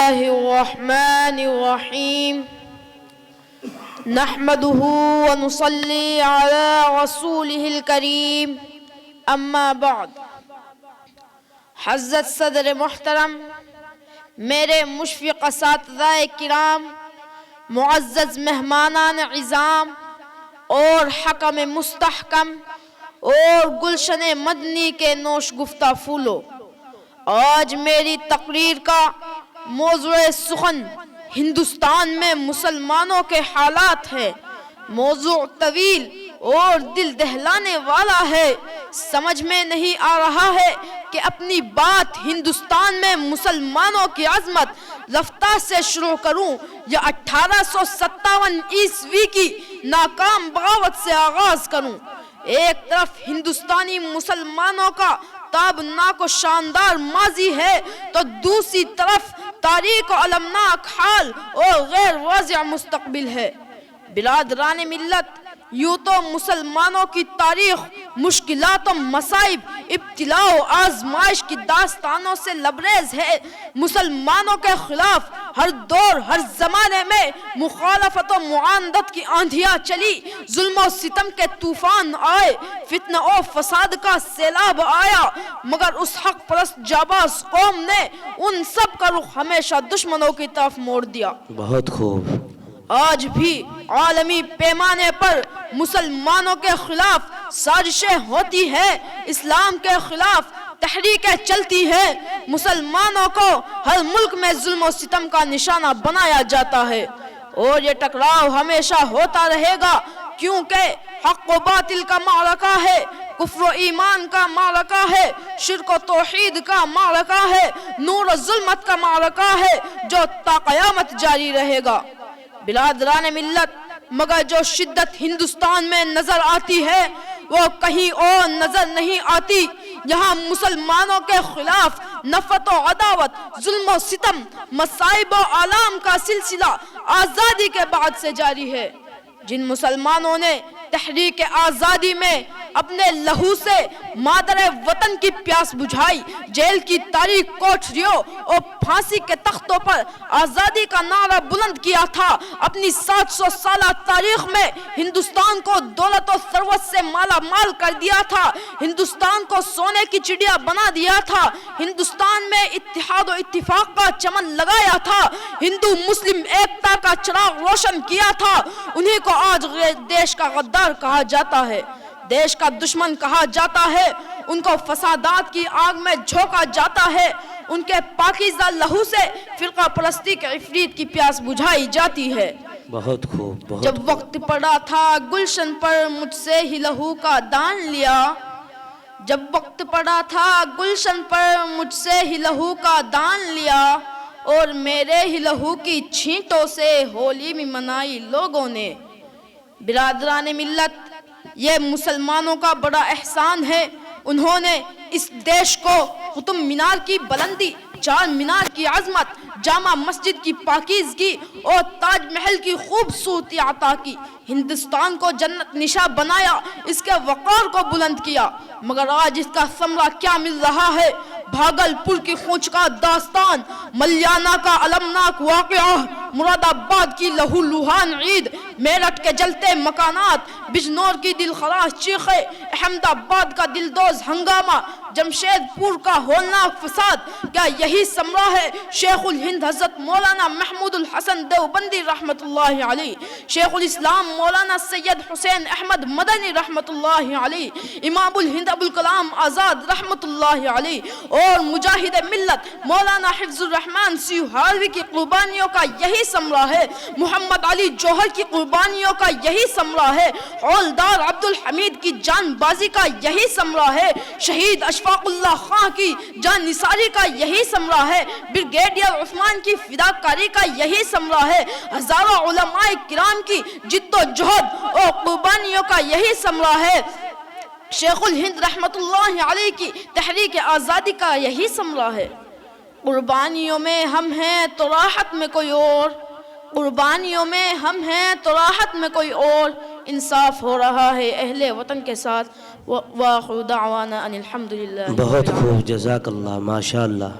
الله الرحمن الرحيم نحمده ونصلي على رسوله الكريم اما بعد. حضرت صدر محترم، میرے مشفق اساتذہ کرام، معزز مہمانان عظام اور حکم مستحکم اور گلشن مدنی کے نوش گفتہ پھولو، آج میری تقریر کا موضوع سخن ہندوستان میں مسلمانوں کے حالات ہے. موضوع طویل اور دل دہلانے والا ہے. سمجھ میں نہیں آ رہا ہے کہ اپنی بات ہندوستان میں مسلمانوں کی عظمت رفتار سے شروع کروں یا 1857 عیسوی کی ناکام بغاوت سے آغاز کروں. ایک طرف ہندوستانی مسلمانوں کا تابناک و شاندار ماضی ہے تو دوسری طرف تاریک و المناک حال اور غیر واضح مستقبل ہے. برادران ملت، یوں تو مسلمانوں کی تاریخ مشکلات و مصائب، ابتلاء و آزمائش کی داستانوں سے لبریز ہے. مسلمانوں کے خلاف ہر دور ہر زمانے میں مخالفت و معاندت کی آندھیاں چلی، ظلم و ستم کے طوفان آئے، فتنہ و فساد کا سیلاب آیا، مگر اس حق پرست جاباز قوم نے ان سب کا رخ ہمیشہ دشمنوں کی طرف موڑ دیا. بہت خوب. آج بھی عالمی پیمانے پر مسلمانوں کے خلاف سازشیں ہوتی ہے، اسلام کے خلاف تحریکیں چلتی ہے، مسلمانوں کو ہر ملک میں ظلم و ستم کا نشانہ بنایا جاتا ہے، اور یہ ٹکراؤ ہمیشہ ہوتا رہے گا، کیونکہ حق و باطل کا معرکہ ہے، کفر و ایمان کا معرکہ ہے، شرک و توحید کا معرکہ ہے، نور و ظلمت کا معرکہ ہے جو تا قیامت جاری رہے گا. برادران ملت، مگر جو شدت ہندوستان میں نظر آتی ہے وہ کہیں اور نظر نہیں آتی. یہاں مسلمانوں کے خلاف نفرت و عداوت، ظلم و ستم، مصائب و آلام کا سلسلہ آزادی کے بعد سے جاری ہے. جن مسلمانوں نے تحریک آزادی میں اپنے لہو سے مادر وطن کی پیاس بجھائی، جیل کی تاریک کوٹھریوں اور پھانسی کے تختوں پر آزادی کا نعرہ بلند کیا تھا، اپنی 700 سالہ تاریخ میں ہندوستان کو دولت و ثروت سے مالا مال کر دیا تھا، ہندوستان کو سونے کی چڑیا بنا دیا تھا، ہندوستان میں اتحاد و اتفاق کا چمن لگایا تھا، ہندو مسلم ایکتا کا چراغ روشن کیا تھا، انہیں کو آج دیش کا غدار کہا جاتا ہے، دیش کا دشمن کہا جاتا ہے. ان کو فسادات کی آگ میں جھونکا جاتا ہے، ان کے پاکیزہ لہو سے فرقہ پرستی کے عفریت کی پیاس بجھائی جاتی ہے. بہت خوب. جب وقت پڑا تھا گلشن پر مجھ سے ہی لہو کا دان لیا، جب وقت پڑا تھا گلشن پر مجھ سے ہی لہو کا دان لیا، اور میرے ہی لہو کی چھینٹوں سے ہولی بھی منائی لوگوں نے. برادران ملت، یہ مسلمانوں کا بڑا احسان ہے، انہوں نے اس دیش کو قطب مینار کی بلندی، چار مینار کی عظمت، جامع مسجد کی پاکیزگی اور تاج محل کی خوبصورتی عطا کی، ہندوستان کو جنت نشاں بنایا، اس کے وقار کو بلند کیا. مگر آج اس کا ثمرہ کیا مل رہا ہے؟ بھاگل پور کی خونچ کا داستان، ملیانہ کا المناک واقعہ، مراد آباد کی لہو لوہان عید، میرٹھ کے جلتے مکانات، بجنور کی دلخراش چیخیں، احمد آباد کا دلدوز ہنگامہ، جمشید پور کا ہولناک فساد، کیا یہی ثمرہ ہے شیخ الہند حضرت مولانا محمود الحسن دیوبندی رحمت اللہ علیہ، شیخ الاسلام مولانا سید حسین احمد مدنی رحمت اللہ علیہ، امام الہند ابوالکلام آزاد رحمت اللہ علیہ، اور مجاہد ملت مولانا حفظ الرحمن سیوہاروی کی قربانیوں کا یہی ثمرہ ہے، محمد علی جوہر کی قربانیوں کا یہی ثمرہ ہے، حولدار عبد الحمید کی جان بازی کا یہی ثمرہ ہے، شہید اشفاق اللہ خان کی جان نثاری کا یہی ثمرہ ہے، بریگیڈیئر عثمان کی فداکاری کا یہی ثمرہ ہے، ہزاروں علماء کرام کی جد و جہد اور قربانیوں کا یہی ثمرہ ہے، شیخ الہند رحمت اللہ علیہ کی تحریک آزادی کا یہی ثمرہ ہے. قربانیوں میں ہم ہیں تو راحت میں کوئی اور، قربانیوں میں ہم ہیں تو راحت میں کوئی اور، انصاف ہو رہا ہے اہل وطن کے ساتھ. وآخر دعوانا ان الحمدللہ. بہت خوب، جزاک اللہ، ماشاء اللہ.